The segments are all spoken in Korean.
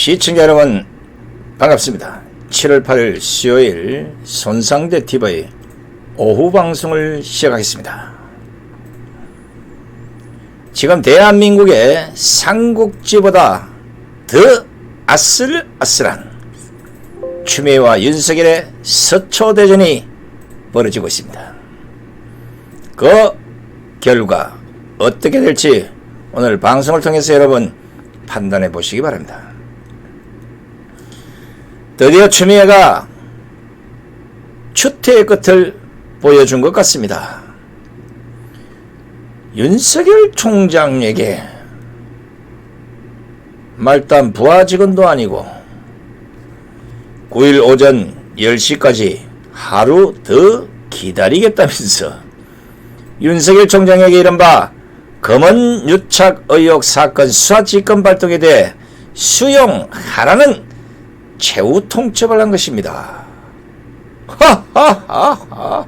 시청자 여러분 반갑습니다. 7월 8일 수요일 손상대 TV 오후 방송을 시작하겠습니다. 지금 대한민국의 삼국지보다 더 아슬아슬한 추미애와 윤석열의 서초대전이 벌어지고 있습니다. 그 결과 어떻게 될지 오늘 방송을 통해서 여러분 판단해 보시기 바랍니다. 드디어 추미애가 추태의 끝을 보여준 것 같습니다. 윤석열 총장에게 말단 부하 직원도 아니고 9일 오전 10시까지 하루 더 기다리겠다면서 윤석열 총장에게 이른바 검언 유착 의혹 사건 수사지휘권 발동에 대해 수용하라는 최후 통첩을 한 것입니다. 하하하하.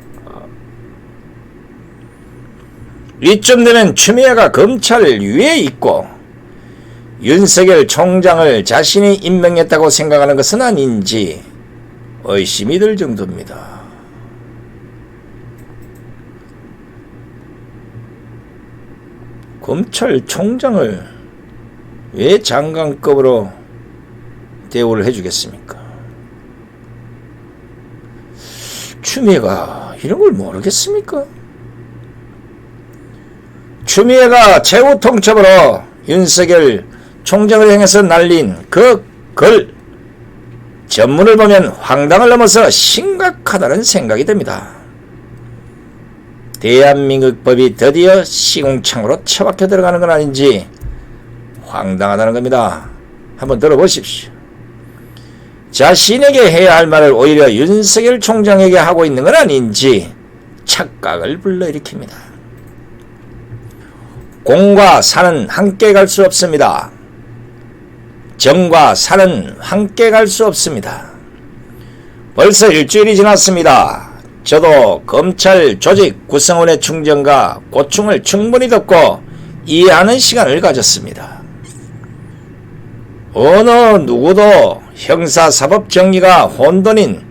이쯤 되면 추미애가 검찰 위에 있고 윤석열 총장을 자신이 임명했다고 생각하는 것은 아닌지 의심이 들 정도입니다. 검찰총장을 왜 장관급으로 대우를 해주겠습니까? 추미애가 이런 걸 모르겠습니까? 추미애가 최후 통첩으로 윤석열 총장을 향해서 날린 그 글 전문을 보면 황당을 넘어서 심각하다는 생각이 듭니다. 대한민국 법이 드디어 시궁창으로 처박혀 들어가는 건 아닌지 황당하다는 겁니다. 한번 들어보십시오. 자신에게 해야 할 말을 오히려 윤석열 총장에게 하고 있는 건 아닌지 착각을 불러일으킵니다. 공과 사는 함께 갈 수 없습니다. 정과 사는 함께 갈 수 없습니다. 벌써 일주일이 지났습니다. 저도 검찰 조직 구성원의 충정과 고충을 충분히 듣고 이해하는 시간을 가졌습니다. 어느 누구도 형사사법 정의가 혼돈인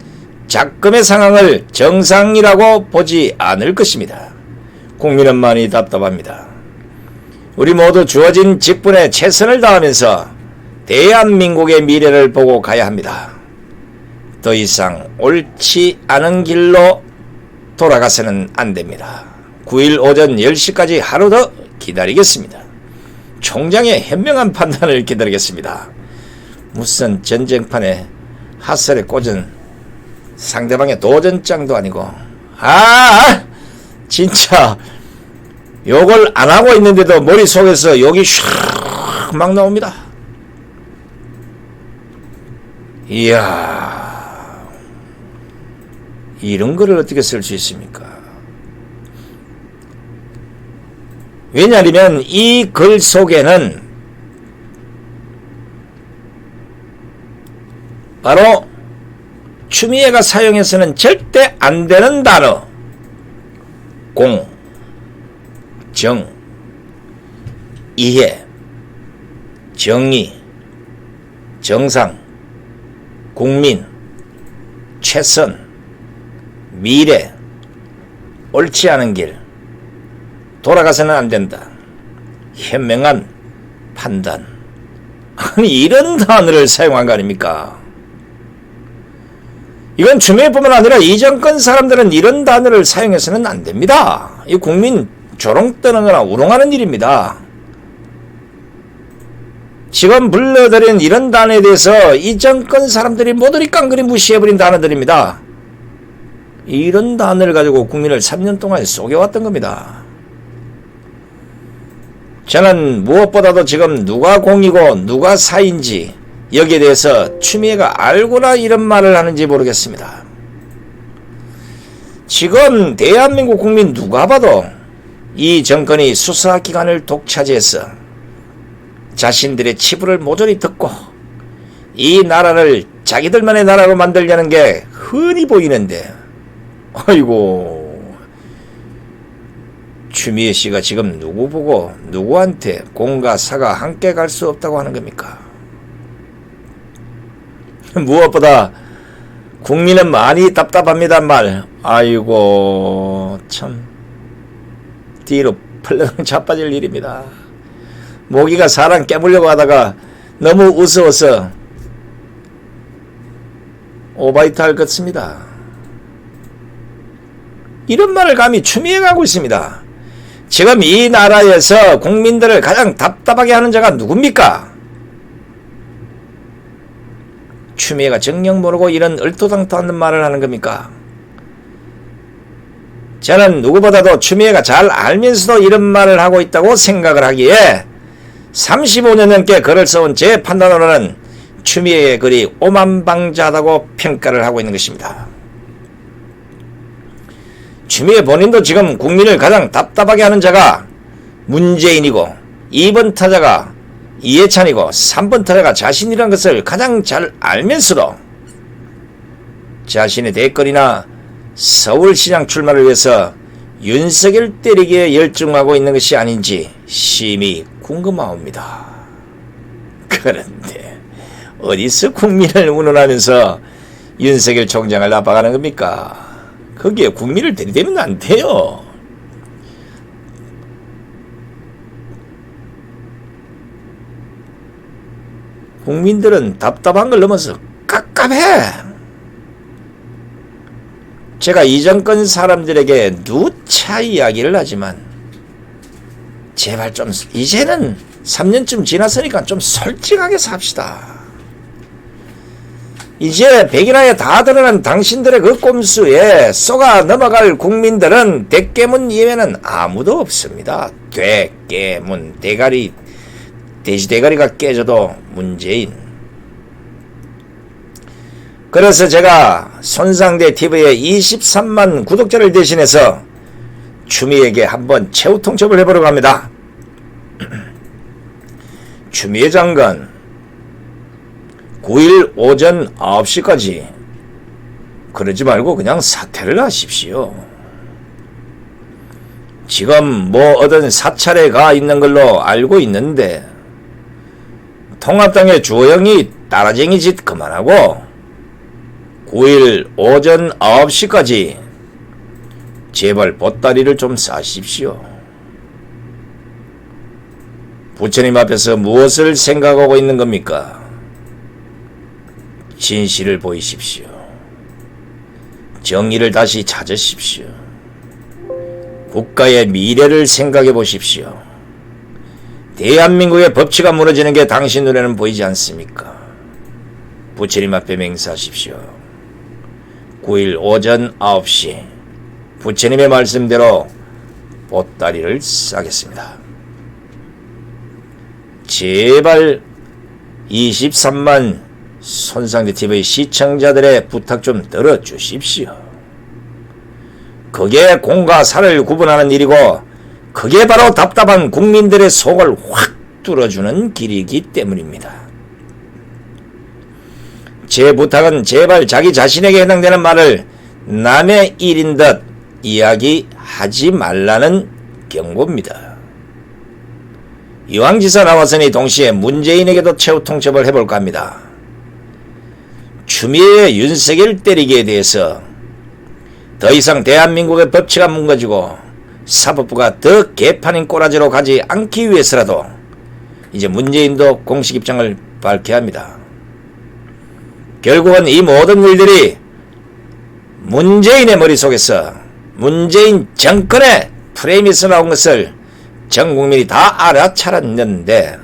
작금의 상황을 정상이라고 보지 않을 것입니다. 국민은 많이 답답합니다. 우리 모두 주어진 직분에 최선을 다하면서 대한민국의 미래를 보고 가야 합니다. 더 이상 옳지 않은 길로 돌아가서는 안 됩니다. 9일 오전 10시까지 하루 더 기다리겠습니다. 총장의 현명한 판단을 기다리겠습니다. 무슨 전쟁판에 핫설에 꽂은 상대방의 도전장도 아니고 진짜 욕을 안 하고 있는데도 머릿속에서 욕이 슉 막 나옵니다. 이야, 이런 거를 어떻게 쓸 수 있습니까? 왜냐하면 이 글 속에는 바로 추미애가 사용해서는 절대 안 되는 단어 공, 정, 이해, 정의, 정상, 국민, 최선, 미래, 옳지 않은 길, 돌아가서는 안 된다. 현명한 판단. 아니 이런 단어를 사용한 거 아닙니까? 이건 추미애뿐만 아니라 이 정권 사람들은 이런 단어를 사용해서는 안 됩니다. 이 국민 조롱 떠는 거나 우롱하는 일입니다. 지금 불러드린 이런 단어에 대해서 이 정권 사람들이 모조리 깡그리 무시해버린 단어들입니다. 이런 단어를 가지고 국민을 3년 동안 속여왔던 겁니다. 저는 무엇보다도 지금 누가 공이고 누가 사인지 여기에 대해서 추미애가 알고나 이런 말을 하는지 모르겠습니다. 지금 대한민국 국민 누가 봐도 이 정권이 수사기관을 독차지해서 자신들의 치부를 모조리 듣고 이 나라를 자기들만의 나라로 만들려는 게 흔히 보이는데 아이고 추미애 씨가 지금 누구 보고 누구한테 공과 사가 함께 갈 수 없다고 하는 겁니까? 무엇보다 국민은 많이 답답합니다 말. 아이고 참 뒤로 펄렁 자빠질 일입니다. 모기가 사람 깨물려고 하다가 너무 우스워서 오바이트 할 것 같습니다. 이런 말을 감히 추미애 가고 있습니다. 지금 이 나라에서 국민들을 가장 답답하게 하는 자가 누굽니까? 추미애가 정녕 모르고 이런 얼토당토하는 말을 하는 겁니까? 저는 누구보다도 추미애가 잘 알면서도 이런 말을 하고 있다고 생각을 하기에 35년 넘게 글을 써온 제 판단으로는 추미애의 글이 오만방자하다고 평가를 하고 있는 것입니다. 추미애 본인도 지금 국민을 가장 답답하게 하는 자가 문재인이고 2번 타자가 이해찬이고 3번 타자가 자신이라는 것을 가장 잘 알면서도 자신의 대권이나 서울시장 출마를 위해서 윤석열 때리기에 열중하고 있는 것이 아닌지 심히 궁금하옵니다. 그런데 어디서 국민을 운운하면서 윤석열 총장을 나빠가는 겁니까? 거기에 국민을 들이대면 안 돼요. 국민들은 답답한 걸 넘어서 깝깝해. 제가 이 정권 사람들에게 누차 이야기를 하지만 제발 좀 이제는 3년쯤 지났으니까 좀 솔직하게 삽시다. 이제 백일화에 다 드러난 당신들의 그 꼼수에 쏘가 넘어갈 국민들은 대깨문 이외에는 아무도 없습니다. 대깨문 대가리 돼지 대가리가 깨져도 문재인. 그래서 제가 손상대 TV의 23만 구독자를 대신해서 추미애에게 한번 최후 통첩을 해보려고 합니다. 추미애 장관 9일 오전 9시까지 그러지 말고 그냥 사퇴를 하십시오. 지금 뭐 어떤 사찰에 가 있는 걸로 알고 있는데 통합당의 주호영이 따라쟁이 짓 그만하고 9일 오전 9시까지 제발 보따리를 좀 싸십시오. 부처님 앞에서 무엇을 생각하고 있는 겁니까? 진실을 보이십시오. 정의를 다시 찾으십시오. 국가의 미래를 생각해 보십시오. 대한민국의 법치가 무너지는 게 당신 눈에는 보이지 않습니까? 부처님 앞에 맹세하십시오. 9일 오전 9시 부처님의 말씀대로 보따리를 싸겠습니다. 제발 23만 손상대 TV 시청자들의 부탁 좀 들어주십시오. 그게 공과 사를 구분하는 일이고 그게 바로 답답한 국민들의 속을 확 뚫어주는 길이기 때문입니다. 제 부탁은 제발 자기 자신에게 해당되는 말을 남의 일인 듯 이야기하지 말라는 경고입니다. 이왕지사 나왔으니 동시에 문재인에게도 최후 통첩을 해볼까 합니다. 추미애의 윤석열 때리기에 대해서 더 이상 대한민국의 법치가 무너지고 사법부가 더 개판인 꼬라지로 가지 않기 위해서라도 이제 문재인도 공식 입장을 밝혀야 합니다. 결국은 이 모든 일들이 문재인의 머릿속에서 문재인 정권의 프레임에서 나온 것을 전 국민이 다 알아차렸는데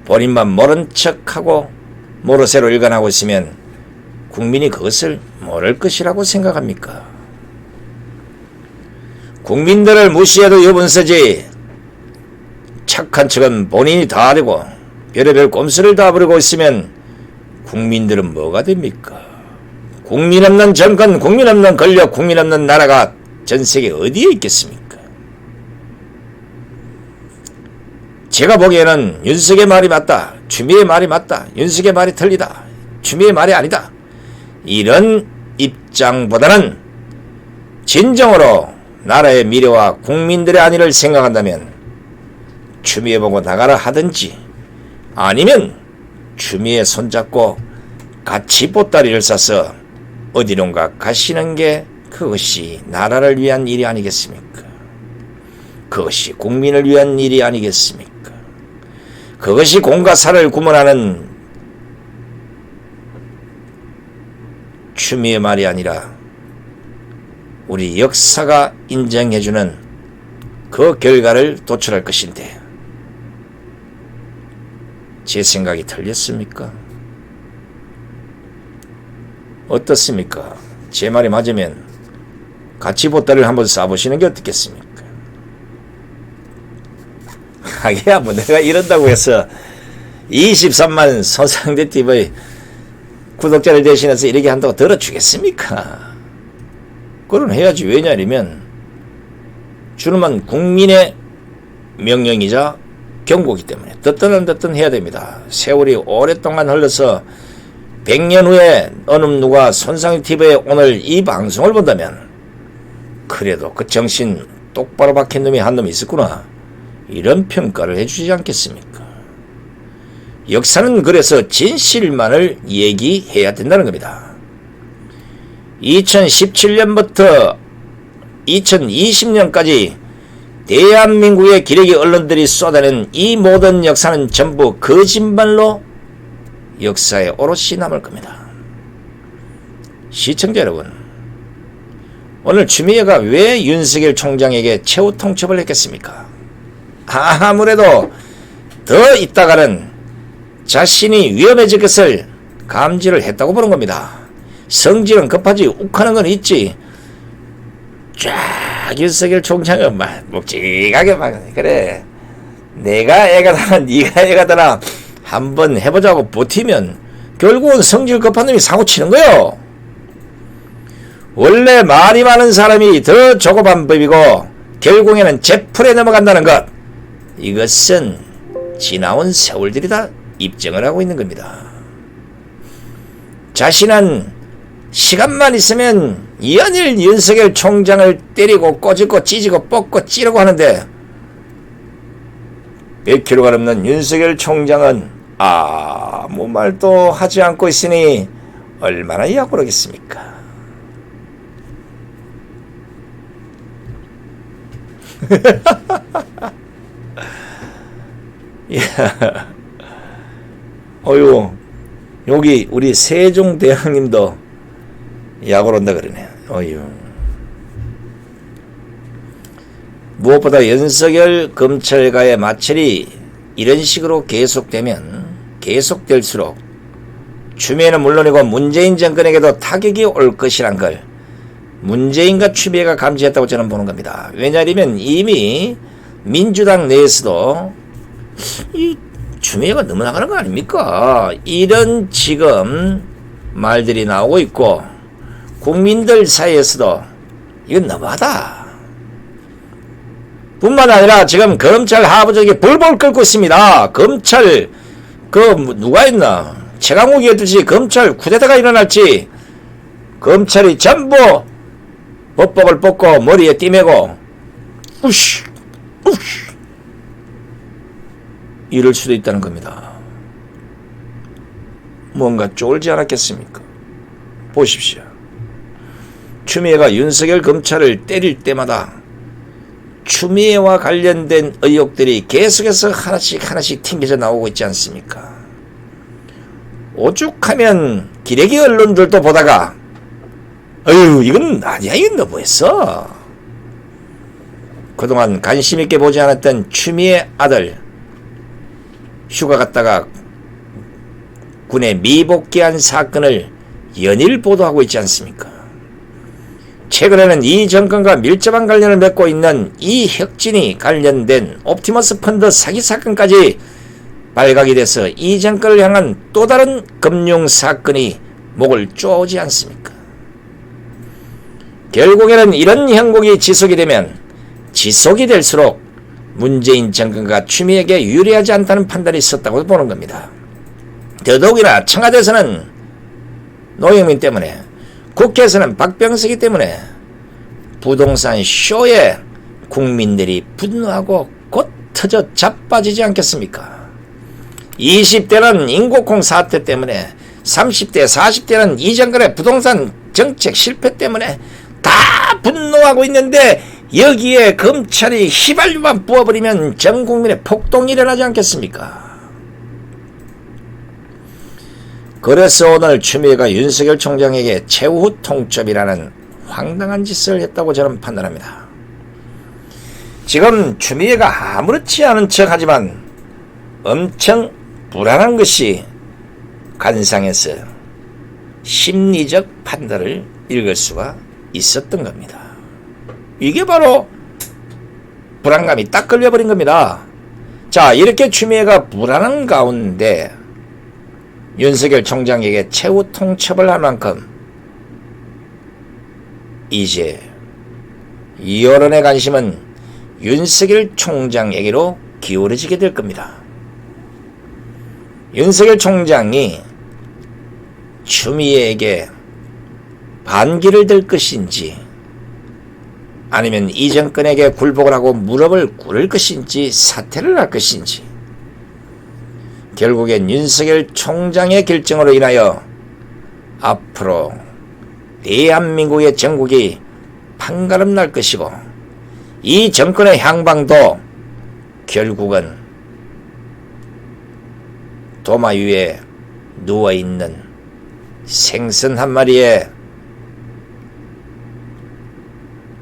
본인만 모른 척하고 모르쇠로 일관하고 있으면 국민이 그것을 모를 것이라고 생각합니까? 국민들을 무시해도 유분서지 착한 척은 본인이 다 하려고 별의별 꼼수를 다 부리고 있으면 국민들은 뭐가 됩니까? 국민 없는 정권, 국민 없는 권력, 국민 없는 나라가 전 세계 어디에 있겠습니까? 제가 보기에는 윤석의 말이 맞다, 추미애 말이 맞다, 윤석의 말이 틀리다, 추미애 말이 아니다, 이런 입장보다는 진정으로 나라의 미래와 국민들의 안위를 생각한다면 추미애 보고 나가라 하든지 아니면 추미애 손잡고 같이 보따리를 싸서 어디론가 가시는 게 그것이 나라를 위한 일이 아니겠습니까? 그것이 국민을 위한 일이 아니겠습니까? 그것이 공과 사를 구분하는 추미애 말이 아니라 우리 역사가 인정해주는 그 결과를 도출할 것인데 제 생각이 틀렸습니까? 어떻습니까? 제 말이 맞으면 같이 보따리를 한번 쏴보시는 게 어떻겠습니까? 하기야 뭐 내가 이런다고 해서 23만 손상대 TV 구독자를 대신해서 이렇게 한다고 들어주겠습니까? 그건 해야지. 왜냐하면 주는 국민의 명령이자 경고이기 때문에 듣든 해야 됩니다. 세월이 오랫동안 흘러서 100년 후에 어느 누가 손상희 TV에 오늘 이 방송을 본다면 그래도 그 정신 똑바로 박힌 놈이 한 놈이 있었구나 이런 평가를 해주지 않겠습니까? 역사는 그래서 진실만을 얘기해야 된다는 겁니다. 2017년부터 2020년까지 대한민국의 기레기 언론들이 쏟아낸 이 모든 역사는 전부 거짓말로 역사에 오롯이 남을 겁니다. 시청자 여러분, 오늘 추미애가 왜 윤석열 총장에게 최후 통첩을 했겠습니까? 아무래도 더 있다가는 자신이 위험해질 것을 감지를 했다고 보는 겁니다. 성질은 급하지 욱하는 건 있지. 쫙 윤석열 총장은 막 묵직하게 막 그래 내가 애가 다나 네가 애가 다나 한번 해보자고 버티면 결국은 성질 급한 놈이 사고 치는 거요. 원래 말이 많은 사람이 더 조급한 법이고 결국에는 제풀에 넘어간다는 것, 이것은 지나온 세월들이 다 입증을 하고 있는 겁니다. 자신은 시간만 있으면 연일 윤석열 총장을 때리고 꼬집고 찢고 뽑고 찌르고 하는데 100kg가 넘는 윤석열 총장은 아무 말도 하지 않고 있으니 얼마나 약오르겠습니까? 어휴, 여기 우리 세종대왕님도 약오른다 그러네. 어휴. 무엇보다 윤석열 검찰과의 마찰이 이런 식으로 계속될수록 추미애는 물론이고 문재인 정권에게도 타격이 올 것이란 걸 문재인과 추미애가 감지했다고 저는 보는 겁니다. 왜냐하면 이미 민주당 내에서도 이 추미애가 너무 나가는 거 아닙니까? 이런 지금 말들이 나오고 있고 국민들 사이에서도 이건 너무하다. 뿐만 아니라 지금 검찰 하부적이 벌벌 끓고 있습니다. 검찰 누가 있나? 최강욱이 했듯이 검찰 쿠데타가 일어날지 검찰이 전부 법복을 벗고 머리에 띠매고 우쉬 이럴 수도 있다는 겁니다. 뭔가 쫄지 않았겠습니까? 보십시오. 추미애가 윤석열 검찰을 때릴 때마다 추미애와 관련된 의혹들이 계속해서 하나씩 튕겨져 나오고 있지 않습니까? 오죽하면 기레기 언론들도 보다가 어휴 이건 아니야, 이건 너무했어. 그동안 관심있게 보지 않았던 추미애 아들 휴가 갔다가 군에 미복귀한 사건을 연일 보도하고 있지 않습니까? 최근에는 이 정권과 밀접한 관련을 맺고 있는 이혁진이 관련된 옵티머스 펀드 사기 사건까지 발각이 돼서 이 정권을 향한 또 다른 금융 사건이 목을 쪼지 않습니까? 결국에는 이런 형국이 지속이 될수록 문재인 정권과 추미애에게 유리하지 않다는 판단이 있었다고 보는 겁니다. 더더욱이나 청와대에서는 노영민 때문에, 국회에서는 박병석이 때문에 부동산 쇼에 국민들이 분노하고 곧 터져 자빠지지 않겠습니까? 20대는 인고콩 사태 때문에 30대 40대는 이정권의 부동산 정책 실패 때문에 다 분노하고 있는데 여기에 검찰이 휘발유만 부어버리면 전 국민의 폭동이 일어나지 않겠습니까? 그래서 오늘 추미애가 윤석열 총장에게 최후 통첩이라는 황당한 짓을 했다고 저는 판단합니다. 지금 추미애가 아무렇지 않은 척하지만 엄청 불안한 것이 관상에서 심리적 판단을 읽을 수가 있었던 겁니다. 이게 바로 불안감이 딱 걸려버린 겁니다. 자, 이렇게 추미애가 불안한 가운데 윤석열 총장에게 최후 통첩을 할 만큼 이제 여론의 관심은 윤석열 총장에게로 기울어지게 될 겁니다. 윤석열 총장이 추미애에게 반기를 들 것인지 아니면 이 정권에게 굴복을 하고 무릎을 꿇을 것인지 사퇴를 할 것인지 결국엔 윤석열 총장의 결정으로 인하여 앞으로 대한민국의 전국이 판가름 날 것이고 이 정권의 향방도 결국은 도마 위에 누워있는 생선 한 마리의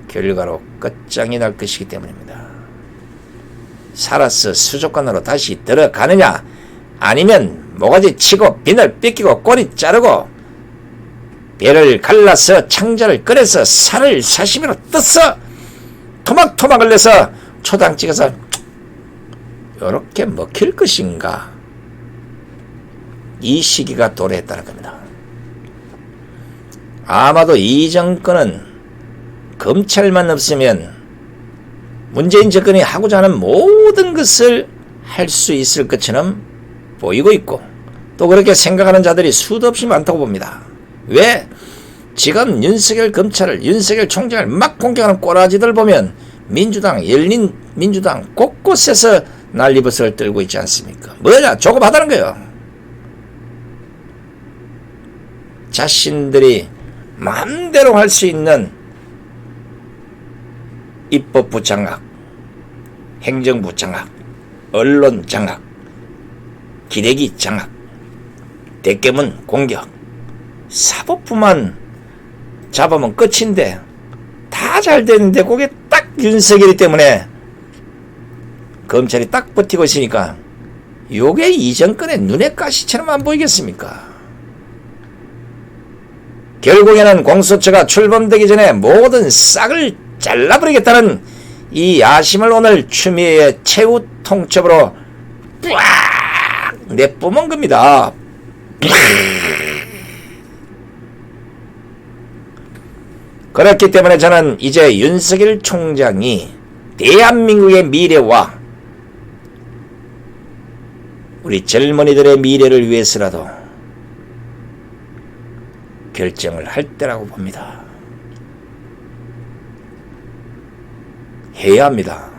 결과로 끝장이 날 것이기 때문입니다. 살아서 수족관으로 다시 들어가느냐 아니면 모가지 치고 비늘 뺏기고 꼬리 자르고 배를 갈라서 창자를 꺼내서 살을 사시미로 떠서 토막토막을 내서 초당 찍어서 이렇게 먹힐 것인가, 이 시기가 도래했다는 겁니다. 아마도 이 정권은 검찰만 없으면 문재인 정권이 하고자 하는 모든 것을 할 수 있을 것처럼 보이고 있고 또 그렇게 생각하는 자들이 수도 없이 많다고 봅니다. 왜? 지금 윤석열 검찰을, 윤석열 총장을 막 공격하는 꼬라지들 보면 민주당, 열린민주당 곳곳에서 난리버섯을 떨고 있지 않습니까? 뭐냐? 조급하다는 거예요. 자신들이 마음대로 할 수 있는 입법부 장악, 행정부 장악, 언론 장악, 기레기 장악, 대깨문 공격, 사법부만 잡으면 끝인데 다 잘 되는데 그게 딱 윤석열이 때문에 검찰이 딱 버티고 있으니까 요게 이 정권의 눈의 가시처럼 안 보이겠습니까? 결국에는 공수처가 출범되기 전에 모든 싹을 잘라버리겠다는 이 야심을 오늘 추미애의 최후 통첩으로 빡 내뿜은 겁니다. 그렇기 때문에 저는 이제 윤석열 총장이 대한민국의 미래와 우리 젊은이들의 미래를 위해서라도 결정을 할 때라고 봅니다. 해야 합니다.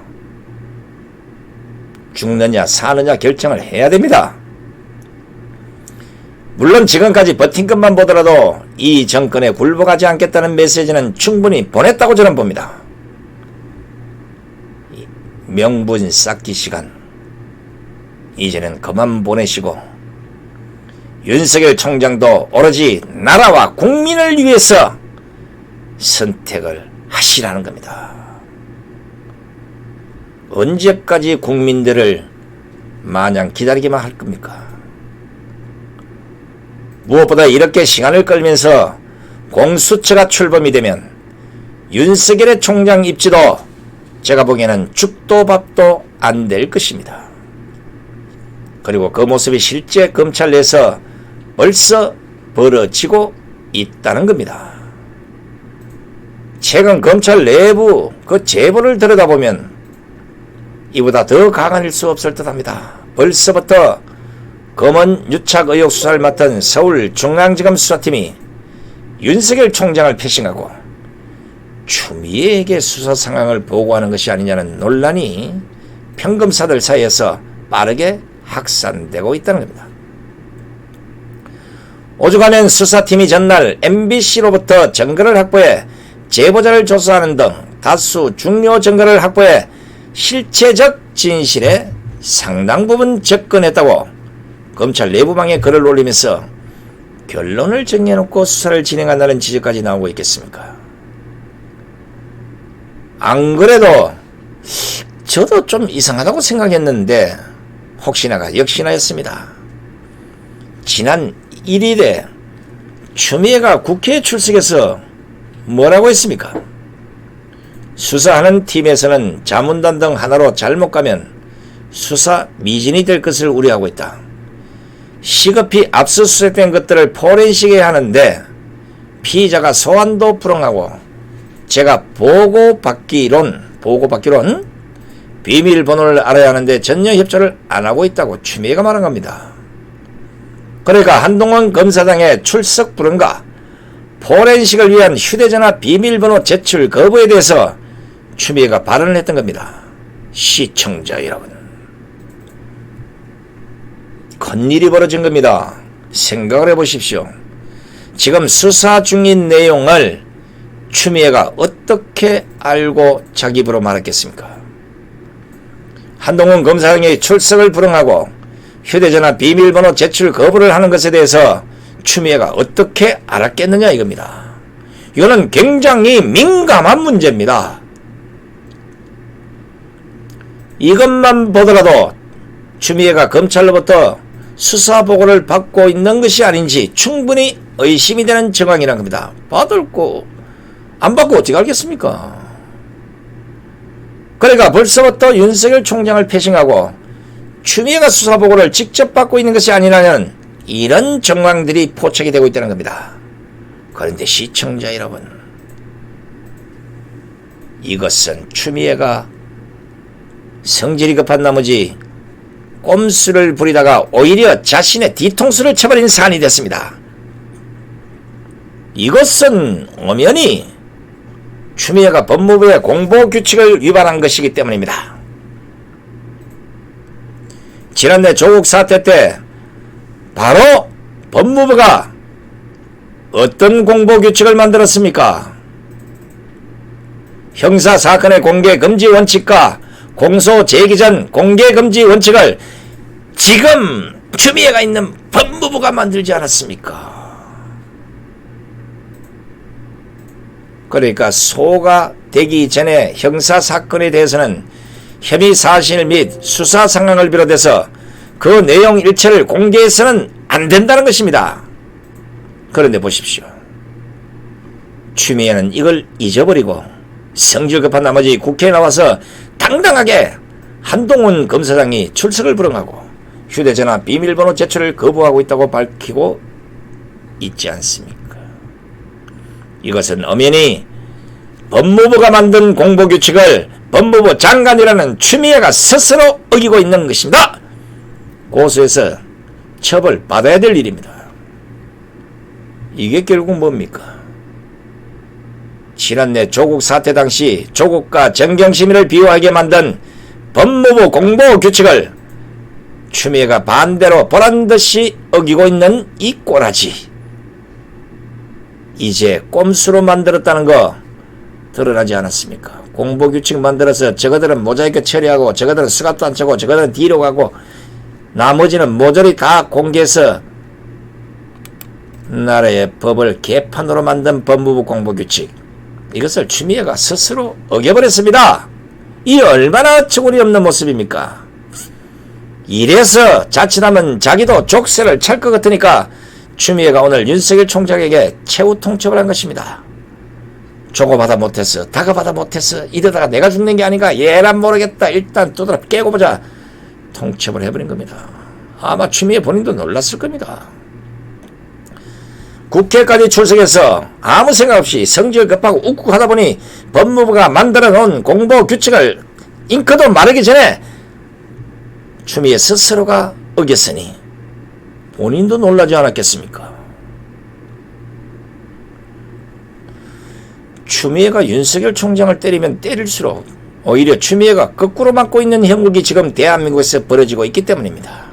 죽느냐 사느냐 결정을 해야 됩니다. 물론 지금까지 버틴 것만 보더라도 이 정권에 굴복하지 않겠다는 메시지는 충분히 보냈다고 저는 봅니다. 명분 쌓기 시간 이제는 그만 보내시고 윤석열 총장도 오로지 나라와 국민을 위해서 선택을 하시라는 겁니다. 언제까지 국민들을 마냥 기다리기만 할 겁니까? 무엇보다 이렇게 시간을 끌면서 공수처가 출범이 되면 윤석열의 총장 입지도 제가 보기에는 죽도 밥도 안 될 것입니다. 그리고 그 모습이 실제 검찰 내에서 벌써 벌어지고 있다는 겁니다. 최근 검찰 내부 그 제보를 들여다보면 이보다 더 강할 수 없을 듯합니다. 벌써부터 검언 유착 의혹 수사를 맡은 서울중앙지검 수사팀이 윤석열 총장을 패싱하고 추미애에게 수사 상황을 보고하는 것이 아니냐는 논란이 오죽하면 수사팀이 전날 MBC로부터 증거를 확보해 제보자를 조사하는 등 다수 중요 증거를 확보해 실체적 진실에 상당 부분 접근했다고 검찰 내부망에 글을 올리면서 결론을 정해놓고 수사를 진행한다는 지적까지 나오고 있겠습니까? 안 그래도 저도 좀 이상하다고 생각했는데 혹시나가 역시나였습니다. 지난 1일에 추미애가 국회에 출석해서 뭐라고 했습니까? 수사하는 팀에서는 자문단 등 하나로 잘못 가면 수사 미진이 될 것을 우려하고 있다. 시급히 압수수색된 것들을 포렌식해야 하는데 피의자가 소환도 불응하고 제가 보고받기론 비밀번호를 알아야 하는데 전혀 협조를 안하고 있다고 추미애가 말한 겁니다. 그러니까 한동훈 검사장의 출석 불응과 포렌식을 위한 휴대전화 비밀번호 제출 거부에 대해서 추미애가 발언을 했던 겁니다. 시청자 여러분, 큰일이 벌어진 겁니다. 생각을 해보십시오. 지금 수사 중인 내용을 추미애가 어떻게 알고 자기 입으로 말했겠습니까? 한동훈 검사장이 출석을 불응하고 휴대전화 비밀번호 제출 거부를 하는 것에 대해서 추미애가 어떻게 알았겠느냐 이겁니다. 이거는 굉장히 민감한 문제입니다. 이것만 보더라도 추미애가 검찰로부터 수사 보고를 받고 있는 것이 아닌지 충분히 의심이 되는 정황이란 겁니다. 받을 거 안 받고 어떻게 알겠습니까? 그러니까 벌써부터 윤석열 총장을 패싱하고 추미애가 수사 보고를 직접 받고 있는 것이 아니라는 이런 정황들이 포착이 되고 있다는 겁니다. 그런데 시청자 여러분, 이것은 추미애가 성질이 급한 나머지 꼼수를 부리다가 오히려 자신의 뒤통수를 쳐버린 사안이 됐습니다. 이것은 엄연히 추미애가 법무부의 공보규칙을 위반한 것이기 때문입니다. 지난해 조국 사태 때 바로 법무부가 어떤 공보규칙을 만들었습니까? 형사사건의 공개금지 원칙과 공소 제기 전 공개금지 원칙을 지금 추미애가 있는 법무부가 만들지 않았습니까? 그러니까 소가 되기 전에 형사사건에 대해서는 혐의 사실 및 수사 상황을 비롯해서 그 내용 일체를 공개해서는 안 된다는 것입니다. 그런데 보십시오. 추미애는 이걸 잊어버리고 성질 급한 나머지 국회에 나와서 당당하게 한동훈 검사장이 출석을 불응하고 휴대전화 비밀번호 제출을 거부하고 있다고 밝히고 있지 않습니까? 이것은 엄연히 법무부가 만든 공보규칙을 법무부 장관이라는 추미애가 스스로 어기고 있는 것입니다. 고소해서 처벌 받아야 될 일입니다. 이게 결국 뭡니까? 지난해 조국 사태 당시 조국과 정경심의를 비호하게 만든 법무부 공보규칙을 추미애가 반대로 보란듯이 어기고 있는 이 꼬라지, 이제 꼼수로 만들었다는 거 드러나지 않았습니까? 공보규칙 만들어서 저거들은 모자이크 처리하고 저거들은 수갑도 안 차고 저거들은 뒤로 가고 나머지는 모조리 다 공개해서 나라의 법을 개판으로 만든 법무부 공보규칙, 이것을 추미애가 스스로 어겨버렸습니다. 이 얼마나 처구리 없는 모습입니까? 이래서 자칫하면 자기도 족쇄를 찰 것 같으니까 추미애가 오늘 윤석열 총장에게 최후 통첩을 한 것입니다. 조고받아 못했어, 다가받아 못했어, 이러다가 내가 죽는 게 아닌가, 얘란 모르겠다, 일단 두드러 깨고 보자, 통첩을 해버린 겁니다. 아마 추미애 본인도 놀랐을 겁니다. 국회까지 출석해서 아무 생각 없이 성질 급하고 욱욱하다 보니 법무부가 만들어 놓은 공보규칙을 잉크도 마르기 전에 추미애 스스로가 어겼으니 본인도 놀라지 않았겠습니까? 추미애가 윤석열 총장을 때리면 때릴수록 오히려 추미애가 거꾸로 맞고 있는 형국이 지금 대한민국에서 벌어지고 있기 때문입니다.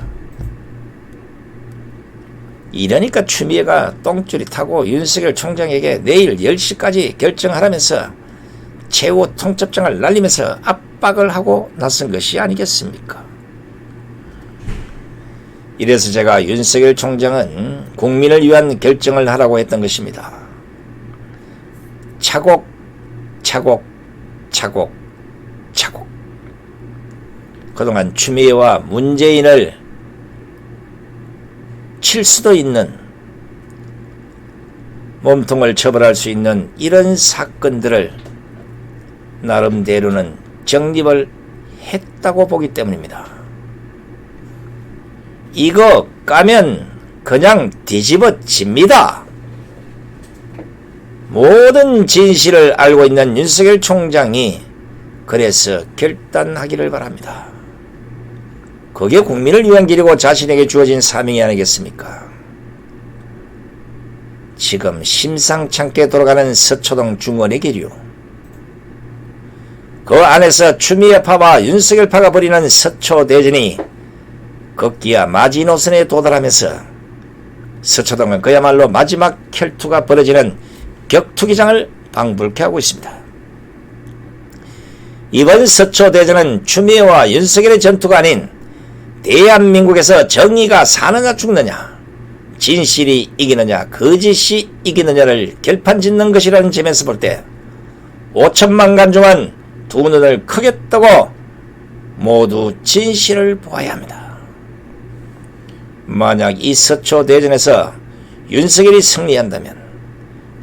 이러니까 추미애가 똥줄이 타고 윤석열 총장에게 내일 10시까지 결정하라면서 최후 통첩장을 날리면서 압박을 하고 나선 것이 아니겠습니까? 이래서 제가 윤석열 총장은 국민을 위한 결정을 하라고 했던 것입니다. 차곡차곡 그동안 추미애와 문재인을 칠 수도 있는, 몸통을 처벌할 수 있는 이런 사건들을 나름대로는 정립을 했다고 보기 때문입니다. 이거 까면 그냥 뒤집어집니다. 모든 진실을 알고 있는 윤석열 총장이 그래서 결단하기를 바랍니다. 그게 국민을 위한 길이고 자신에게 주어진 사명이 아니겠습니까? 지금 심상찮게 돌아가는 서초동 중원의 길이요. 그 안에서 추미애파와 윤석열파가 벌이는 서초대전이 급기야 마지노선에 도달하면서 서초동은 그야말로 마지막 혈투가 벌어지는 격투기장을 방불케 하고 있습니다. 이번 서초대전은 추미애와 윤석열의 전투가 아닌 대한민국에서 정의가 사느냐 죽느냐, 진실이 이기느냐 거짓이 이기느냐를 결판짓는 것이라는 점에서 볼 때 5천만 관중은 두 눈을 크게 뜨고 모두 진실을 보아야 합니다. 만약 이 서초대전에서 윤석열이 승리한다면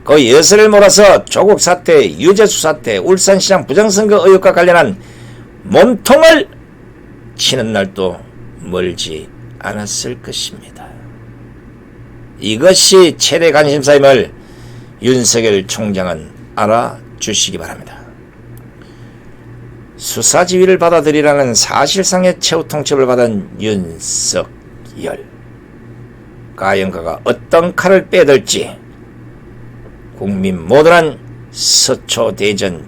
그 여세를 몰아서 조국 사태, 유재수 사태, 울산시장 부정선거 의혹과 관련한 몸통을 치는 날도 멀지 않았을 것입니다. 이것이 최대 관심사임을 윤석열 총장은 알아주시기 바랍니다. 수사지휘를 받아들이라는 사실상의 최후 통첩을 받은 윤석열, 과연 그가 어떤 칼을 빼들지 국민 모두는 서초대전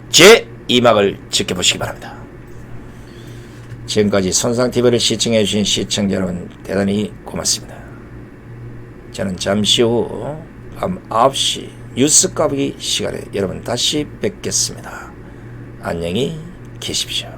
제2막을 지켜보시기 바랍니다. 지금까지 손상TV를 시청해주신 시청자 여러분 대단히 고맙습니다. 저는 잠시 후 밤 9시 뉴스 까보기 시간에 여러분 다시 뵙겠습니다. 안녕히 계십시오.